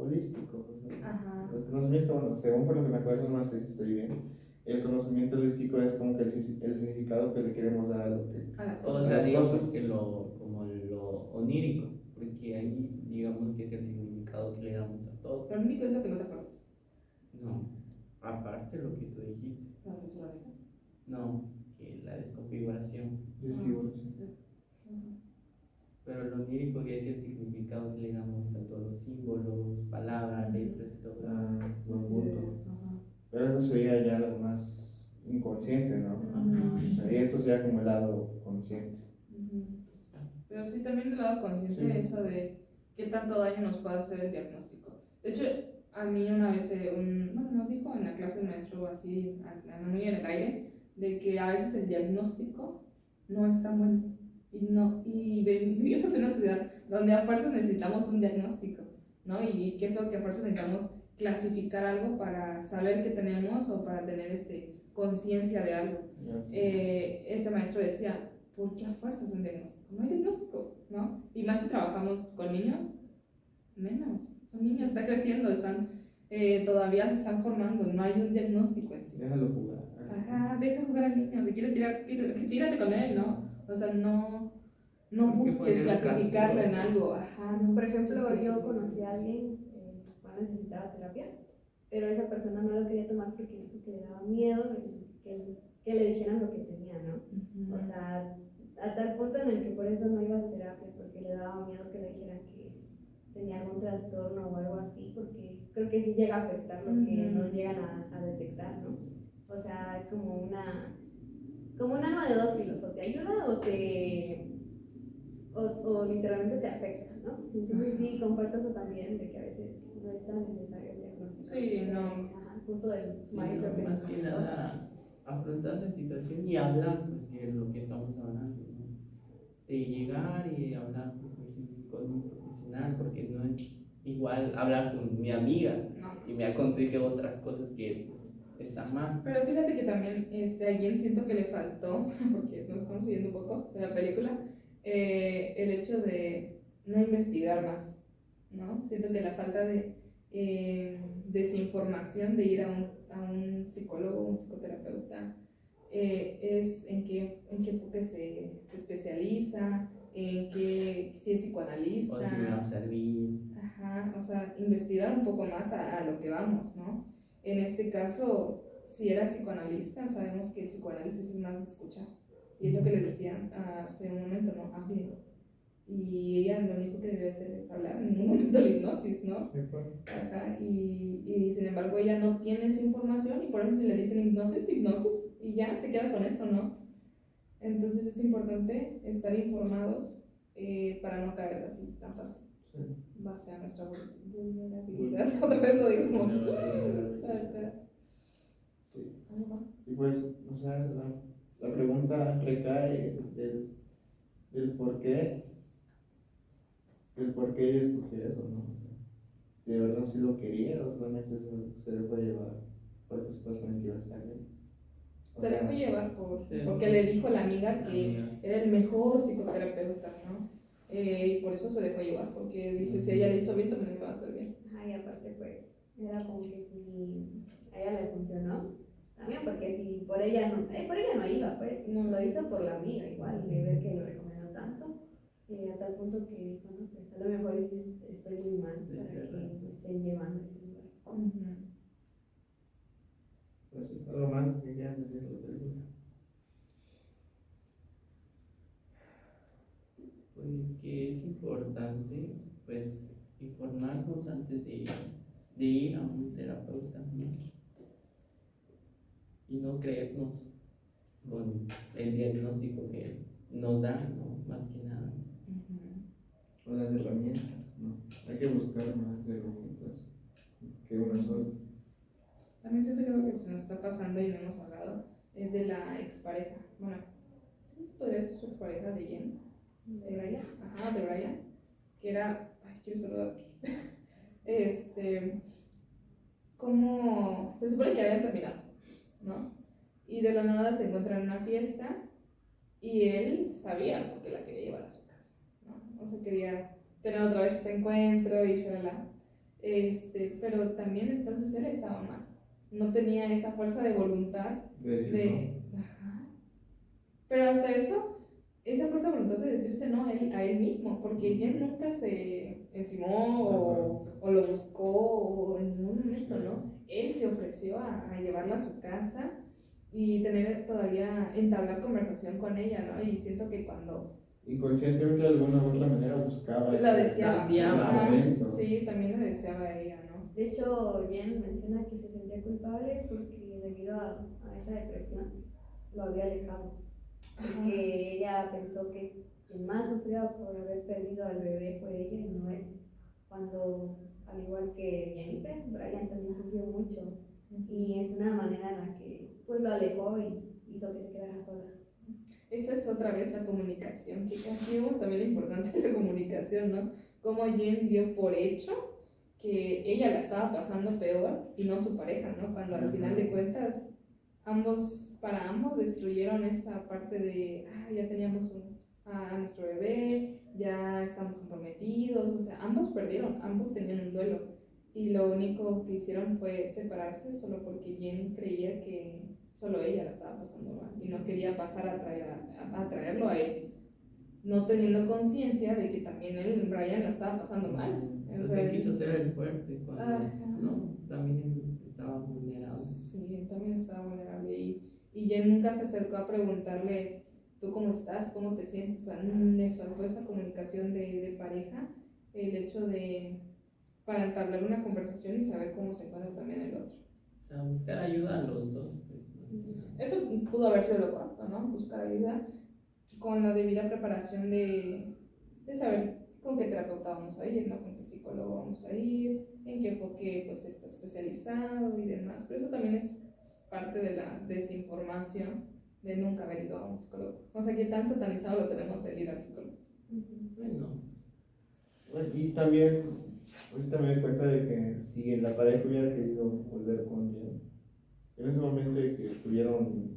holístico. O sea, Ajá. el conocimiento, bueno, según por lo que me acuerdo, no sé si estoy bien, el conocimiento holístico es como que el significado que le queremos dar a lo que... A las O cosas. sea, las digamos cosas. que como lo onírico, porque ahí digamos que es el significado que le damos a todo. Lo único es lo que no te acuerdas. No, aparte lo que tú dijiste, La censura. no, que la desconfiguración. Pero lo onírico que es el significado que le damos a todos los símbolos, palabras, letras y todo eso. Ah, buen punto. Ajá. Pero eso sería ya lo más inconsciente, ¿no? Ajá. O sea, y esto sería como el lado consciente. Pero sí, también del lado consciente, Sí. eso de qué tanto daño nos puede hacer el diagnóstico. De hecho, a mí una vez, nos dijo en la clase un maestro así, muy en el aire, de que a veces el diagnóstico no es tan bueno. Y vivimos en una sociedad donde a fuerzas necesitamos un diagnóstico, ¿no? Y qué feo que a fuerzas necesitamos clasificar algo para saber qué tenemos o para tener conciencia de algo. Ya sé. Ese maestro decía, ¿por qué a fuerzas un diagnóstico? No hay diagnóstico, ¿no? Y más si trabajamos con niños, menos. Son niños, están creciendo, todavía se están formando, no hay un diagnóstico en sí. Déjalo jugar. Ajá, deja jugar al niño, si quiere tirar, tírate con él, ¿no? O sea, no Porque busques puede ser un clasificarlo en castigo, algo. Ajá, no Por busques ejemplo, yo clasificarlo. conocí a alguien que necesitaba terapia, pero esa persona no lo quería tomar porque dijo que le daba miedo que le dijeran lo que tenía, ¿no? Ujú. O sea, a tal punto en el que por eso no iba a terapia, porque le daba miedo que le dijeran que tenía algún trastorno o algo así, porque creo que sí llega a afectar lo que Ujú. nos llegan a detectar, ¿no? O sea, es como un arma de dos filos, o te ayuda o literalmente te afecta, ¿no? Entonces sí, comparto eso también, de que a veces no es tan necesario el diagnóstico. Sí, no. Ajá, el punto del Sí, maestro no, que más nos que comentó. nada afrontar la situación y hablar, pues que es lo que estamos hablando, ¿no? De llegar y hablar con un profesional, porque no es igual hablar con mi amiga No. y me aconseje otras cosas que pues, está mal. Pero fíjate que también a Jen siento que le faltó, porque nos estamos siguiendo un poco de la película, el hecho de no investigar más, ¿no? Siento que la falta de desinformación de ir a un psicólogo, un psicoterapeuta, es en qué enfoque se especializa, en qué, si es psicoanalista. O si me va a servir. Ajá, o sea, investigar un poco más a lo que vamos, ¿no? En este caso, si era psicoanalista, sabemos que el psicoanálisis es más de escuchar. Y es lo que les decían hace un momento, ¿no? Hablen. Y ella lo único que debe hacer es hablar, en ningún momento la hipnosis, ¿no? Sí, pues. Ajá, y sin embargo ella no tiene esa información y por eso si le dicen hipnosis, hipnosis, y ya se queda con eso, ¿no? Entonces es importante estar informados para no caer así tan fácil. Sí. Base a nuestra vulnerabilidad. Otra vez lo digo como. Ajá. Sí. Y pues, o sea, la pregunta recae del por qué ella escogió eso, ¿no? ¿De verdad sí lo quería o solamente se dejó llevar porque supuestamente iba a estar bien? Se dejó llevar porque le dijo la amiga que era el mejor psicoterapeuta, ¿no? Y por eso se dejó llevar, porque dice, si ella le hizo bien, también me va a hacer bien. Ajá, y aparte pues era como que si a ella le funcionó, también porque si por ella no iba, pues No. lo hizo por la amiga igual, de ver que lo recomendó tanto, a tal punto que dijo, no, pues a lo mejor estoy muy mal para que me estén llevando a ese lugar. Pues sí, algo más que quieran decir de la película. Pues que es importante, pues, informarnos antes de ir a un terapeuta, ¿no? Y no creernos con el diagnóstico que nos dan, ¿no? Más que nada. O las herramientas, ¿no? Hay que buscar más herramientas que una sola. También siento que algo que se nos está pasando y no hemos hablado es de la expareja. Bueno, ¿sí se podría decir su expareja de Jen? ¿De Brian? Ajá, de Brian. Que era. Ay, quiero saludar. Como. Se supone que ya habían terminado, ¿no? Y de la nada se encuentran en una fiesta y él sabía por qué la quería llevar a su casa, ¿no? O sea, quería tener otra vez ese encuentro y shalala. Pero también entonces él estaba mal. No tenía esa fuerza de voluntad De decir Ajá. Pero hasta eso, esa fuerza de voluntad de decirse no a él mismo, porque ella nunca se encimó o lo buscó o en ningún momento, ¿no? Él se ofreció a llevarla a su casa y todavía entablar conversación con ella, ¿no? Y siento que cuando inconscientemente de alguna u otra manera buscaba lo deseaba, Deseaba. sí, también lo deseaba a ella, ¿no? De hecho, Jen menciona que se sentía culpable porque debido a esa depresión lo había alejado. Porque ella pensó que quien más sufrió por haber perdido al bebé fue ella y no él. Cuando, al igual que Jennifer, Brian también sufrió mucho. Y es una manera en la que pues lo alejó y hizo que se quedara sola. Esa es otra vez la comunicación, que aquí vemos también la importancia de la comunicación, ¿no? Cómo Jen dio por hecho que ella la estaba pasando peor y no su pareja, ¿no? Cuando al final de cuentas para ambos destruyeron esa parte de, ya teníamos a nuestro bebé, ya estamos comprometidos, o sea, ambos perdieron, ambos tenían un duelo y lo único que hicieron fue separarse solo porque Jen creía que solo ella la estaba pasando mal y no quería pasar a traerlo a él, no teniendo conciencia de que también él, Brian, la estaba pasando mal. O sea, quiso ser el fuerte cuando no, también estaba vulnerable. Sí, él también estaba vulnerable y Jen nunca se acercó a preguntarle, ¿tú cómo estás? ¿Cómo te sientes? O sea, le faltó esa comunicación de pareja, el hecho de para entablar una conversación y saber cómo se encuentra también el otro. O sea, buscar ayuda a los dos, pues. Eso pudo haber sido lo correcto, ¿no? Buscar ayuda con la debida preparación de saber con qué terapeuta vamos a ir, ¿no? Con qué psicólogo vamos a ir, en qué enfoque pues está especializado y demás. Pero eso también es parte de la desinformación de nunca haber ido a un psicólogo. O sea, que tan satanizado lo tenemos el ir al psicólogo. Bueno, y también ahorita me doy cuenta de que si la pareja hubiera querido volver con Jen, en ese momento de que tuvieron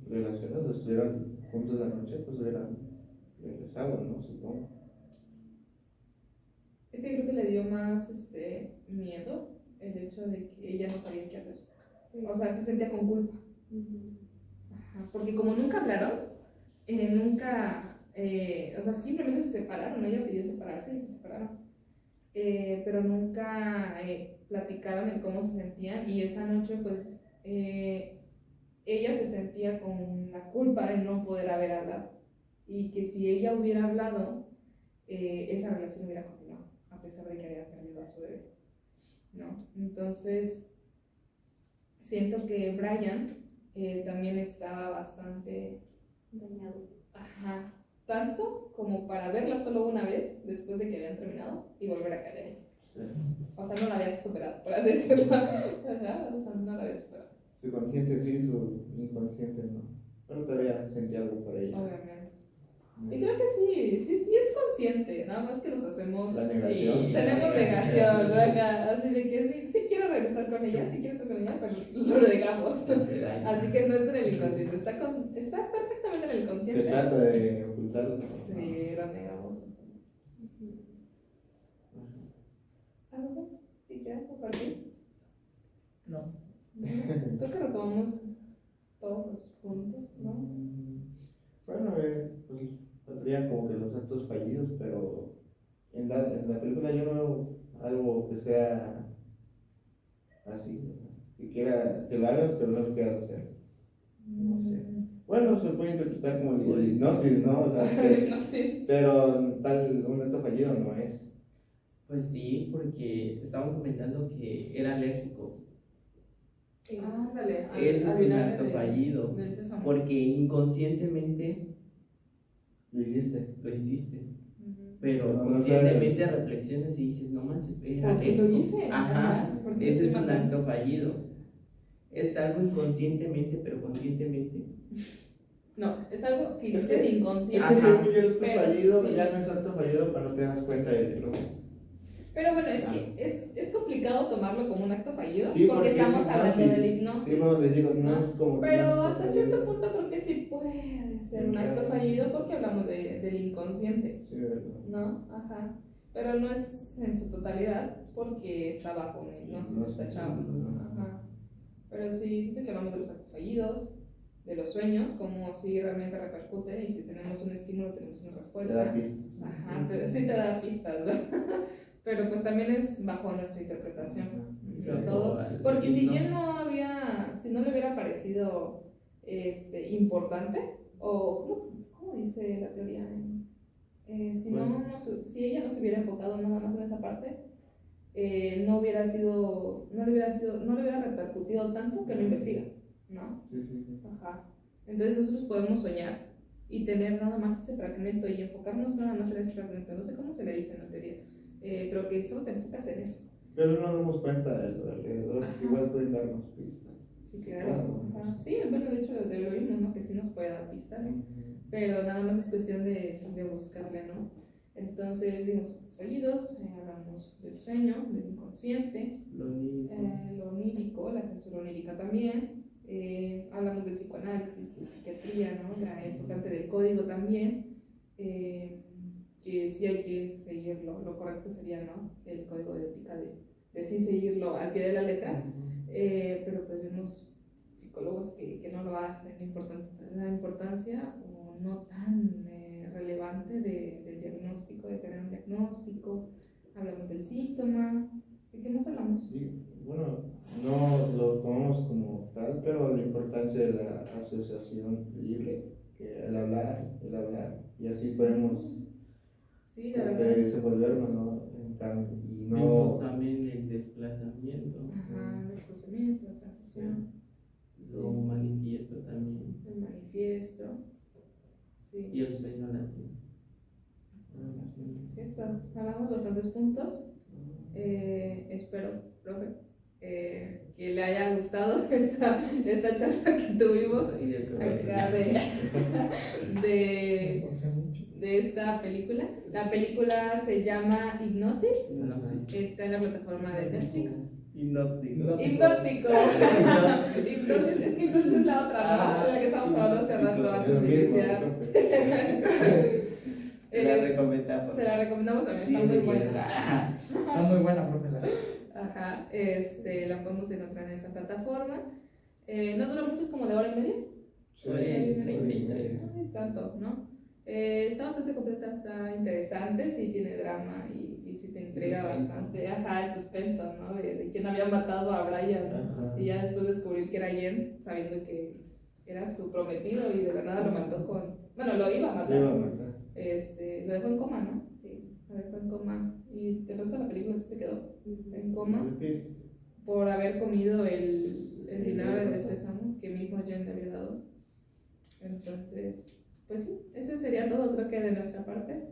relaciones, o estuvieran juntos la noche, pues hubieran regresado, ¿no? Supongo. Ese creo que le dio más miedo el hecho de que ella no sabía qué hacer. O sea, se sentía con culpa. Ajá, porque como nunca hablaron, nunca, o sea, simplemente se separaron. Ella pidió separarse y se separaron. Pero nunca platicaron en cómo se sentían. Y esa noche, pues, ella se sentía con la culpa de no poder haber hablado. Y que si ella hubiera hablado, esa relación hubiera continuado, a pesar de que había perdido a su bebé, ¿no? Entonces, siento que Brian también estaba bastante Dañado. ajá, tanto como para verla solo una vez después de que habían terminado y volver a caer en ella. O sea, no la había superado, por así decirlo. Ajá, o sea, no la había superado. Su consciente sí, su inconsciente no. Pero todavía sentía algo por ella. Obviamente. Y creo que sí es consciente, nada más que nos hacemos... La negación. Tenemos negación, ¿verdad? Así de que sí quiero regresar con ella, sí quiero estar con ella, pero lo negamos. Así que no está en el inconsciente, está perfectamente en el Se inconsciente. trata de ocultarlo. Sí, lo negamos. ¿Algo más? ¿Sí ya? ¿Compartir? No. Creo que retomamos todos los puntos, ¿no? Bueno, pues podrían como que los actos fallidos, pero en la película yo no veo algo que sea así, o sea, que lo hagas pero no lo quieras hacer. No sé. Bueno, se puede interpretar como el hipnosis, ¿no? O sea, Hipnosis. pero tal un acto fallido no es. Pues sí, porque estaban comentando que era alérgico. Sí. Ándale. Ese es un acto fallido. Del sésamo. Porque inconscientemente Lo hiciste. lo hiciste. Ujú. Pero No, no conscientemente reflexiones y dices, no manches, era ¿Por qué alérgico. lo hice? Ajá, porque ese es estoy un matando. acto fallido. Es algo inconscientemente, pero conscientemente. No, es algo que Es hiciste que- inconsciente. Es que Ajá. según yo el acto Pero fallido sí. ya no es acto fallido cuando te das cuenta de que lo... Pero bueno, es que es complicado tomarlo como un acto fallido, Sí, porque porque estamos es hablando hipnosis. del hipnosis. Sí, no, les digo, no ¿no? es como... que Pero un acto hasta cierto fallido. punto creo que sí puede ser un Claro. acto fallido porque hablamos del inconsciente, Sí, verdad. ¿no? Ajá. Pero no es en su totalidad porque está bajo una hipnosis esta chava. Ajá. Pero sí, siento que hablamos de los actos fallidos, de los sueños, como si realmente repercute y si tenemos un estímulo tenemos una Te da respuesta. pistas. Ajá, sí te da pistas, ¿no? Pero pues también es bajo nuestra interpretación, sobre todo. Porque si yo si no le hubiera parecido importante, o ¿cómo dice la teoría? Si ella no se hubiera enfocado nada más en esa parte, no le hubiera repercutido tanto que lo investiga, ¿no? Sí. Ajá. Entonces nosotros podemos soñar y tener nada más ese fragmento y enfocarnos nada más en ese fragmento. No sé cómo se le dice en la teoría, pero que solo te enfocas en eso. Pero no nos damos cuenta de lo alrededor, Ajá. igual pueden darnos pistas. Sí, claro. Ajá. Sí, bueno, de hecho lo vimos, ¿no? Que sí nos puede dar pistas, pero nada más es cuestión de buscarle, ¿no? Entonces vimos los fallidos, hablamos del sueño, del inconsciente, Lo onírico. lo onírico, la censura onírica también, hablamos del psicoanálisis, de psiquiatría, ¿no? La importante del código también, que sí hay que seguirlo, lo correcto sería, ¿no? El código de ética de sí seguirlo al pie de la letra, pero pues vemos psicólogos que no lo hacen, la importancia o no tan relevante del diagnóstico, de tener un diagnóstico, hablamos del síntoma, ¿de qué más hablamos? Sí, bueno, no lo tomamos como tal, pero la importancia de la asociación libre, que el hablar, y así podemos Sí, la verdad. desenvolvernos, ¿no? Y no... Vimos también el desplazamiento. Ajá, el desplazamiento, la transición, Lo manifiesto también. el manifiesto, sí. Y el sueño latente. ¿Cierto? Hablamos bastantes puntos. Espero, profe, que le haya gustado esta charla que tuvimos acá de esta película. La película se llama Hipnosis. Hipnosis. Está en la plataforma de Netflix. Hipnótico. Hipnótico. Hipnosis, es que hipnosis es la otra, ¿no? De la que estábamos hablando hace rato antes de iniciar. Se la recomendamos. Se la recomendamos también, está Sí, muy sí, buena. Está muy buena, profe. Ajá, la podemos encontrar en esa plataforma. No dura mucho, es como de hora y media. Hora y 33. Ay, tanto, ¿no? Está bastante completa, está interesante, sí tiene drama y sí te intriga Suspenso. bastante. Ajá, el suspenso, ¿no? De quién había matado a Brian, ¿no? Ajá. Y ya después descubrir que era Jen, sabiendo que era su prometido y de la nada lo mató con... Bueno, lo iba a matar. Le iba a matar. Lo dejó en coma, ¿no? Sí, lo dejó en coma. Y el resto de la película sí se quedó en coma ¿Por qué? por haber comido el vinagre de sésamo que mismo Jen le había dado. Entonces, pues sí, eso sería todo, creo que de nuestra parte.